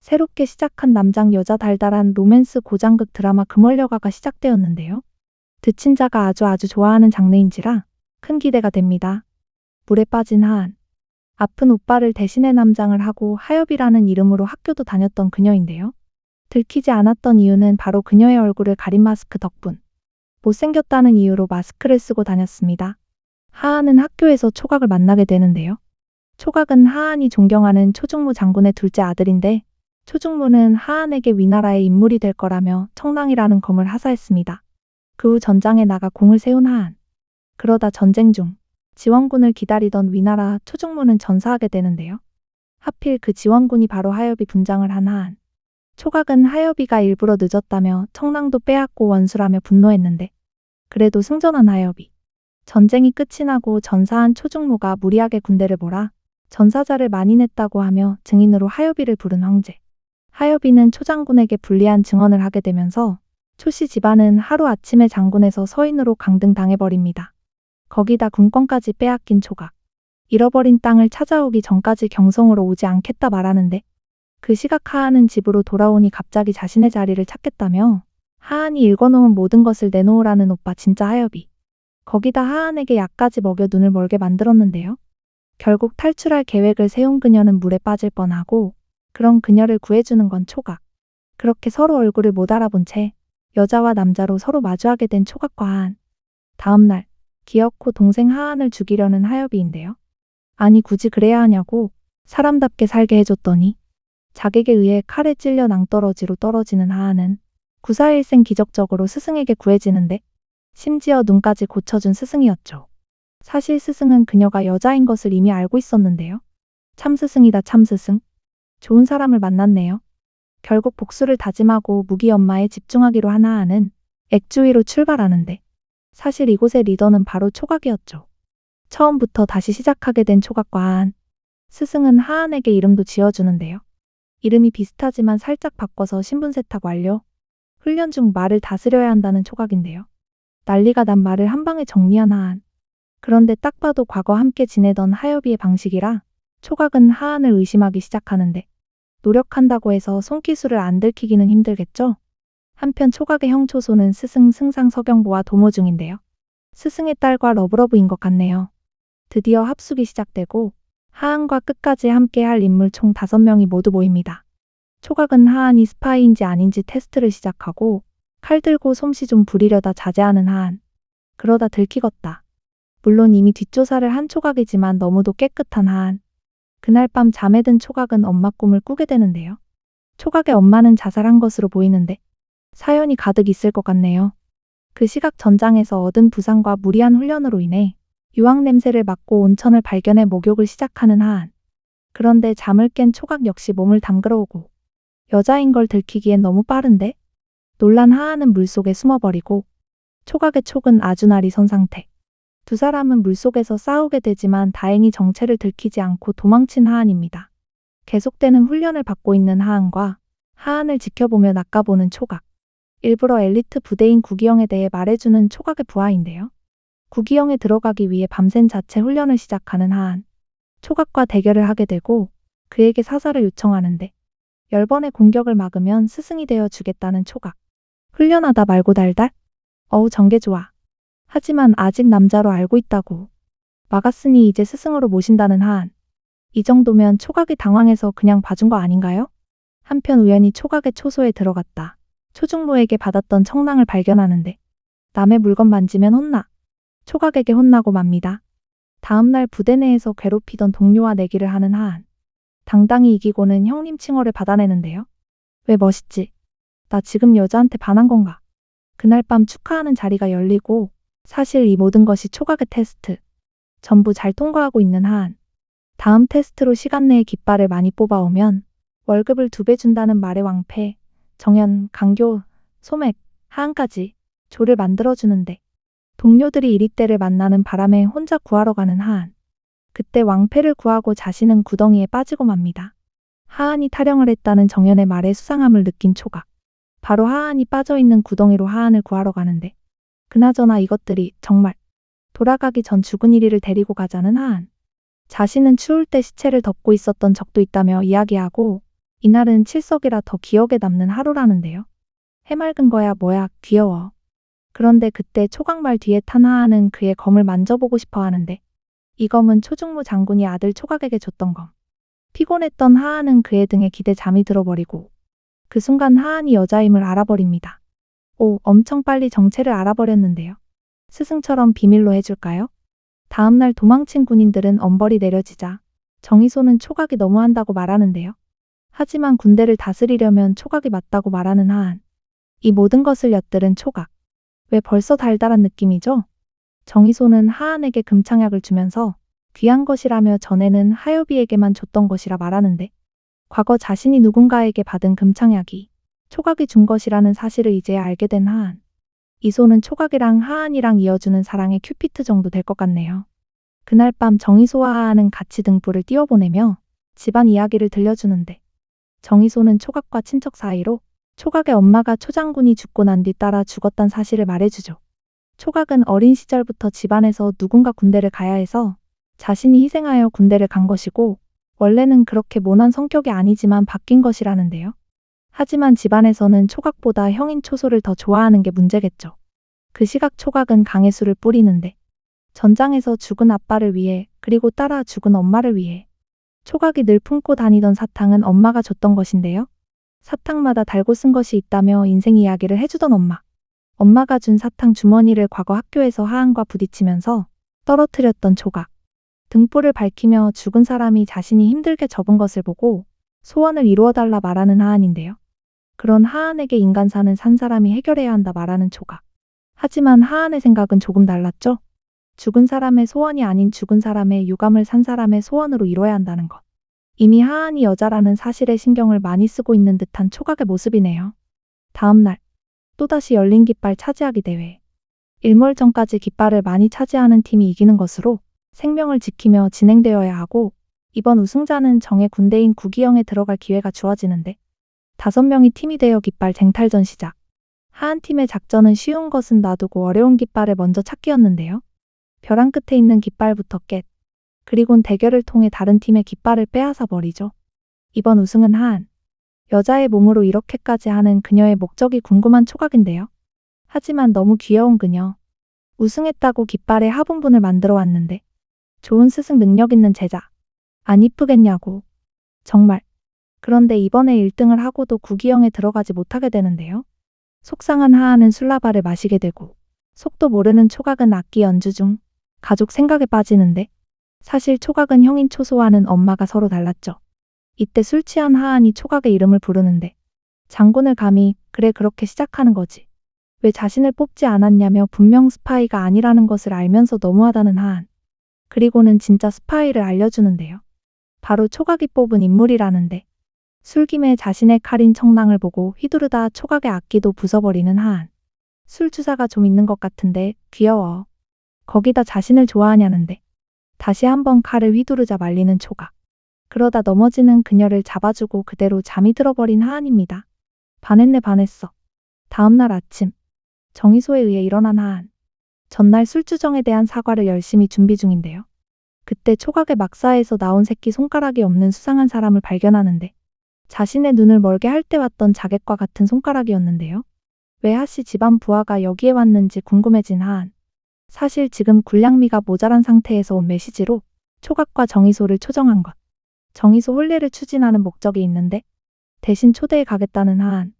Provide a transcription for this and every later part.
새롭게 시작한 남장 여자 달달한 로맨스 고장극 드라마 금월여가가 시작되었는데요. 듣친 자가 아주 좋아하는 장르인지라 큰 기대가 됩니다. 물에 빠진 하한. 아픈 오빠를 대신해 남장을 하고 하엽이라는 이름으로 학교도 다녔던 그녀인데요. 들키지 않았던 이유는 바로 그녀의 얼굴을 가린 마스크 덕분. 못생겼다는 이유로 마스크를 쓰고 다녔습니다. 하한은 학교에서 초각을 만나게 되는데요. 초각은 하한이 존경하는 초중무 장군의 둘째 아들인데 초중무는 하한에게 위나라의 인물이 될 거라며 청랑이라는 검을 하사했습니다. 그 후 전장에 나가 공을 세운 하한. 그러다 전쟁 중 지원군을 기다리던 위나라 초중무는 전사하게 되는데요. 하필 그 지원군이 바로 하엽이 분장을 한 하한. 초각은 하엽이가 일부러 늦었다며 청랑도 빼앗고 원수라며 분노했는데 그래도 승전한 하엽이. 전쟁이 끝이 나고 전사한 초중무가 무리하게 군대를 몰아 전사자를 많이 냈다고 하며 증인으로 하엽이를 부른 황제. 하엽이는 초장군에게 불리한 증언을 하게 되면서 초씨 집안은 하루아침에 장군에서 서인으로 강등당해버립니다. 거기다 군권까지 빼앗긴 초각. 잃어버린 땅을 찾아오기 전까지 경성으로 오지 않겠다 말하는데 그 시각 하한은 집으로 돌아오니 갑자기 자신의 자리를 찾겠다며 하한이 읽어놓은 모든 것을 내놓으라는 오빠 진짜 하엽이. 거기다 하한에게 약까지 먹여 눈을 멀게 만들었는데요. 결국 탈출할 계획을 세운 그녀는 물에 빠질 뻔하고 그런 그녀를 구해주는 건 초각. 그렇게 서로 얼굴을 못 알아본 채 여자와 남자로 서로 마주하게 된 초각과 하한. 다음 날 기어코 동생 하한을 죽이려는 하엽이인데요. 아니 굳이 그래야 하냐고 사람답게 살게 해줬더니 자객에 의해 칼에 찔려 낭떠러지로 떨어지는 하한은 구사일생 기적적으로 스승에게 구해지는데 심지어 눈까지 고쳐준 스승이었죠. 사실 스승은 그녀가 여자인 것을 이미 알고 있었는데요. 참스승이다 참스승. 좋은 사람을 만났네요. 결국 복수를 다짐하고 무기 엄마에 집중하기로 한 하한은 액주위로 출발하는데 사실 이곳의 리더는 바로 초각이었죠. 처음부터 다시 시작하게 된 초각과 하한. 스승은 하한에게 이름도 지어주는데요. 이름이 비슷하지만 살짝 바꿔서 신분 세탁 완료. 훈련 중 말을 다스려야 한다는 초각인데요. 난리가 난 말을 한 방에 정리한 하한. 그런데 딱 봐도 과거 함께 지내던 하엽이의 방식이라 초각은 하한을 의심하기 시작하는데 노력한다고 해서 손기술을 안 들키기는 힘들겠죠? 한편 초각의 형 초소는 스승 승상 서경보와 도모 중인데요. 스승의 딸과 러브러브인 것 같네요. 드디어 합숙이 시작되고 하한과 끝까지 함께 할 인물 총 5명이 모두 모입니다. 초각은 하한이 스파이인지 아닌지 테스트를 시작하고 칼 들고 솜씨 좀 부리려다 자제하는 하한. 그러다 들키겄다. 물론 이미 뒷조사를 한 초각이지만 너무도 깨끗한 하한. 그날 밤 잠에 든 초각은 엄마 꿈을 꾸게 되는데요. 초각의 엄마는 자살한 것으로 보이는데 사연이 가득 있을 것 같네요. 그 시각 전장에서 얻은 부상과 무리한 훈련으로 인해 유황 냄새를 맡고 온천을 발견해 목욕을 시작하는 하한. 그런데 잠을 깬 초각 역시 몸을 담그러 오고 여자인 걸 들키기엔 너무 빠른데? 놀란 하한은 물속에 숨어버리고 초각의 촉은 아주 날이 선 상태. 두 사람은 물속에서 싸우게 되지만 다행히 정체를 들키지 않고 도망친 하한입니다. 계속되는 훈련을 받고 있는 하한과 하한을 지켜보며 낚아보는 초각. 일부러 엘리트 부대인 구기영에 대해 말해주는 초각의 부하인데요. 구기영에 들어가기 위해 밤샘 자체 훈련을 시작하는 하한. 초각과 대결을 하게 되고 그에게 사살을 요청하는데 10번의 공격을 막으면 스승이 되어 주겠다는 초각. 훈련하다 말고 달달? 어우 전개 좋아. 하지만 아직 남자로 알고 있다고. 막았으니 이제 스승으로 모신다는 하한. 이 정도면 초각이 당황해서 그냥 봐준 거 아닌가요? 한편 우연히 초각의 초소에 들어갔다. 초중무에게 받았던 청랑을 발견하는데 남의 물건 만지면 혼나. 초각에게 혼나고 맙니다. 다음날 부대 내에서 괴롭히던 동료와 내기를 하는 하한. 당당히 이기고는 형님 칭호를 받아내는데요. 왜 멋있지? 나 지금 여자한테 반한 건가? 그날 밤 축하하는 자리가 열리고 사실 이 모든 것이 초각의 테스트. 전부 잘 통과하고 있는 하한. 다음 테스트로 시간 내에 깃발을 많이 뽑아오면 월급을 2배 준다는 말의 왕패, 정연, 강교, 소맥, 하한까지 조를 만들어주는데 동료들이 이리때를 만나는 바람에 혼자 구하러 가는 하한. 그때 왕패를 구하고 자신은 구덩이에 빠지고 맙니다. 하한이 타령을 했다는 정연의 말에 수상함을 느낀 초각. 바로 하한이 빠져있는 구덩이로 하한을 구하러 가는데 그나저나 이것들이 정말 돌아가기 전 죽은 이리를 데리고 가자는 하한. 자신은 추울 때 시체를 덮고 있었던 적도 있다며 이야기하고 이날은 칠석이라 더 기억에 남는 하루라는데요. 해맑은 거야 뭐야 귀여워. 그런데 그때 초각말 뒤에 탄 하하는 그의 검을 만져보고 싶어 하는데 이 검은 초중무 장군이 아들 초각에게 줬던 검. 피곤했던 하하는 그의 등에 기대 잠이 들어버리고 그 순간 하한이 여자임을 알아버립니다. 오, 엄청 빨리 정체를 알아버렸는데요. 스승처럼 비밀로 해줄까요? 다음날 도망친 군인들은 엄벌이 내려지자 정의소는 초각이 너무한다고 말하는데요. 하지만 군대를 다스리려면 초각이 맞다고 말하는 하한. 이 모든 것을 엿들은 초각. 왜 벌써 달달한 느낌이죠? 정의소는 하한에게 금창약을 주면서 귀한 것이라며 전에는 하여비에게만 줬던 것이라 말하는데 과거 자신이 누군가에게 받은 금창약이 초각이 준 것이라는 사실을 이제야 알게 된 하한. 이소는 초각이랑 하한이랑 이어주는 사랑의 큐피트 정도 될 것 같네요. 그날 밤 정의소와 하한은 같이 등불을 띄워보내며 집안 이야기를 들려주는데 정의소는 초각과 친척 사이로 초각의 엄마가 초장군이 죽고 난 뒤 따라 죽었단 사실을 말해주죠. 초각은 어린 시절부터 집안에서 누군가 군대를 가야 해서 자신이 희생하여 군대를 간 것이고 원래는 그렇게 모난 성격이 아니지만 바뀐 것이라는데요. 하지만 집안에서는 초각보다 형인 초소를 더 좋아하는 게 문제겠죠. 그 시각 초각은 강해수를 뿌리는데 전장에서 죽은 아빠를 위해 그리고 따라 죽은 엄마를 위해 초각이 늘 품고 다니던 사탕은 엄마가 줬던 것인데요. 사탕마다 달고 쓴 것이 있다며 인생 이야기를 해주던 엄마. 엄마가 준 사탕 주머니를 과거 학교에서 하한과 부딪히면서 떨어뜨렸던 초각. 등불을 밝히며 죽은 사람이 자신이 힘들게 접은 것을 보고 소원을 이루어달라 말하는 하한인데요. 그런 하한에게 인간사는 산 사람이 해결해야 한다 말하는 초각. 하지만 하한의 생각은 조금 달랐죠. 죽은 사람의 소원이 아닌 죽은 사람의 유감을 산 사람의 소원으로 이뤄야 한다는 것. 이미 하한이 여자라는 사실에 신경을 많이 쓰고 있는 듯한 초각의 모습이네요. 다음 날 또다시 열린 깃발 차지하기 대회. 일몰전까지 깃발을 많이 차지하는 팀이 이기는 것으로 생명을 지키며 진행되어야 하고 이번 우승자는 정예 군대인 구기영에 들어갈 기회가 주어지는데 5명이 팀이 되어 깃발 쟁탈전 시작. 하한 팀의 작전은 쉬운 것은 놔두고 어려운 깃발을 먼저 찾기였는데요. 벼랑 끝에 있는 깃발부터 깻. 그리곤 대결을 통해 다른 팀의 깃발을 빼앗아 버리죠. 이번 우승은 하한. 여자의 몸으로 이렇게까지 하는 그녀의 목적이 궁금한 초각인데요. 하지만 너무 귀여운 그녀. 우승했다고 깃발의 하분분을 만들어 왔는데 좋은 스승 능력 있는 제자. 안 이쁘겠냐고. 정말. 그런데 이번에 1등을 하고도 구기영에 들어가지 못하게 되는데요. 속상한 하한은 술라바를 마시게 되고 속도 모르는 초각은 악기 연주 중 가족 생각에 빠지는데 사실 초각은 형인 초소와는 엄마가 서로 달랐죠. 이때 술 취한 하한이 초각의 이름을 부르는데 장군을 감히 그래 그렇게 시작하는 거지. 왜 자신을 뽑지 않았냐며 분명 스파이가 아니라는 것을 알면서 너무하다는 하한. 그리고는 진짜 스파이를 알려주는데요. 바로 초각이 뽑은 인물이라는데 술김에 자신의 칼인 청랑을 보고 휘두르다 초각의 악기도 부숴버리는 하한. 술 주사가 좀 있는 것 같은데 귀여워. 거기다 자신을 좋아하냐는데 다시 한번 칼을 휘두르자 말리는 초각. 그러다 넘어지는 그녀를 잡아주고 그대로 잠이 들어버린 하한입니다. 반했네 반했어. 다음날 아침 정의소에 의해 일어난 하한. 전날 술주정에 대한 사과를 열심히 준비 중인데요. 그때 초각의 막사에서 나온 새끼 손가락이 없는 수상한 사람을 발견하는데 자신의 눈을 멀게 할 때 왔던 자객과 같은 손가락이었는데요. 왜 하씨 집안 부하가 여기에 왔는지 궁금해진 하한. 사실 지금 군량미가 모자란 상태에서 온 메시지로 초각과 정의소를 초정한 것. 정의소 혼례를 추진하는 목적이 있는데 대신 초대에 가겠다는 하한.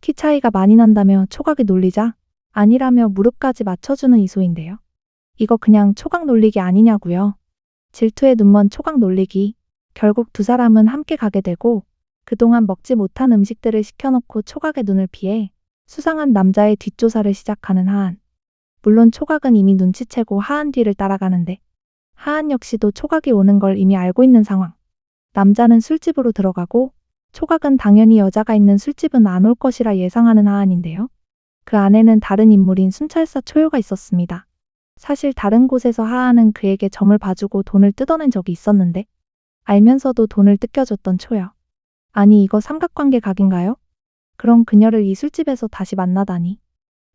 키 차이가 많이 난다며 초각이 놀리자 아니라며 무릎까지 맞춰주는 이소인데요. 이거 그냥 초각 놀리기 아니냐고요. 질투에 눈먼 초각 놀리기. 결국 두 사람은 함께 가게 되고 그동안 먹지 못한 음식들을 시켜놓고 초각의 눈을 피해 수상한 남자의 뒷조사를 시작하는 하한. 물론 초각은 이미 눈치채고 하한 뒤를 따라가는데 하한 역시도 초각이 오는 걸 이미 알고 있는 상황. 남자는 술집으로 들어가고 초각은 당연히 여자가 있는 술집은 안 올 것이라 예상하는 하한인데요. 그 안에는 다른 인물인 순찰사 초요가 있었습니다. 사실 다른 곳에서 하한은 그에게 점을 봐주고 돈을 뜯어낸 적이 있었는데 알면서도 돈을 뜯겨줬던 초요. 아니 이거 삼각관계 각인가요? 그럼 그녀를 이 술집에서 다시 만나다니.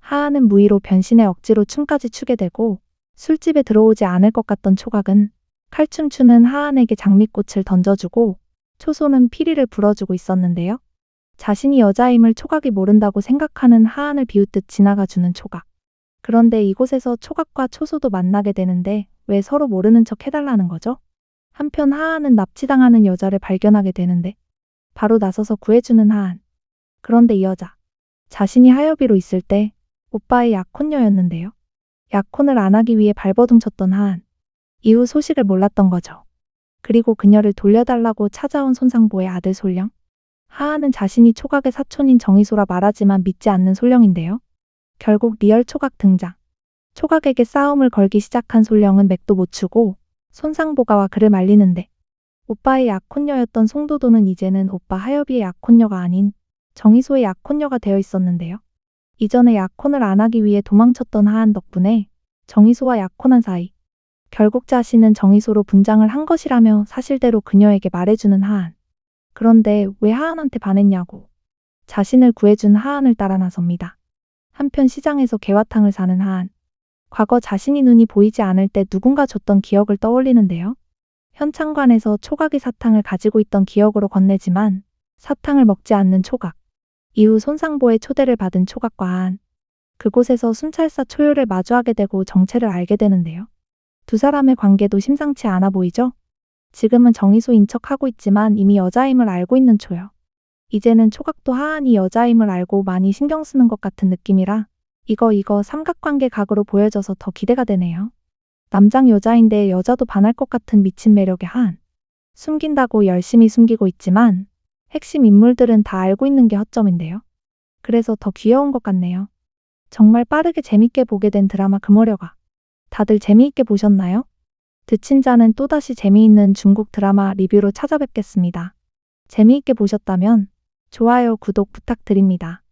하한은 무의로 변신해 억지로 춤까지 추게 되고 술집에 들어오지 않을 것 같던 초각은 칼춤 추는 하한에게 장미꽃을 던져주고 초소는 피리를 불어주고 있었는데요. 자신이 여자임을 초각이 모른다고 생각하는 하한을 비웃듯 지나가주는 초각. 그런데 이곳에서 초각과 초소도 만나게 되는데 왜 서로 모르는 척 해달라는 거죠? 한편 하한은 납치당하는 여자를 발견하게 되는데 바로 나서서 구해주는 하한. 그런데 이 여자. 자신이 하여비로 있을 때 오빠의 약혼녀였는데요. 약혼을 안 하기 위해 발버둥 쳤던 하한. 이후 소식을 몰랐던 거죠. 그리고 그녀를 돌려달라고 찾아온 손상보의 아들 솔령. 하한은 자신이 초각의 사촌인 정희소라 말하지만 믿지 않는 솔령인데요. 결국 리얼 초각 등장. 초각에게 싸움을 걸기 시작한 솔령은 맥도 못 추고 손상보가와 그를 말리는데 오빠의 약혼녀였던 송도도는 이제는 오빠 하여비의 약혼녀가 아닌 정희소의 약혼녀가 되어 있었는데요. 이전에 약혼을 안 하기 위해 도망쳤던 하한 덕분에 정희소와 약혼한 사이. 결국 자신은 정희소로 분장을 한 것이라며 사실대로 그녀에게 말해주는 하한. 그런데 왜 하한한테 반했냐고. 자신을 구해준 하한을 따라 나섭니다. 한편 시장에서 개화탕을 사는 하한. 과거 자신이 눈이 보이지 않을 때 누군가 줬던 기억을 떠올리는데요. 현창관에서 초각이 사탕을 가지고 있던 기억으로 건네지만 사탕을 먹지 않는 초각. 이후 손상보의 초대를 받은 초각과 하한. 그곳에서 순찰사 초요를 마주하게 되고 정체를 알게 되는데요. 두 사람의 관계도 심상치 않아 보이죠? 지금은 정희소인 척하고 있지만 이미 여자임을 알고 있는 초요. 이제는 초각도 하한이 여자임을 알고 많이 신경 쓰는 것 같은 느낌이라 이거 삼각관계 각으로 보여져서 더 기대가 되네요. 남장 여자인데 여자도 반할 것 같은 미친 매력의 하한. 숨긴다고 열심히 숨기고 있지만 핵심 인물들은 다 알고 있는 게 허점인데요. 그래서 더 귀여운 것 같네요. 정말 빠르게 재밌게 보게 된 드라마 금어려가. 다들 재미있게 보셨나요? 드친 자는 또다시 재미있는 중국 드라마 리뷰로 찾아뵙겠습니다. 재미있게 보셨다면 좋아요, 구독 부탁드립니다.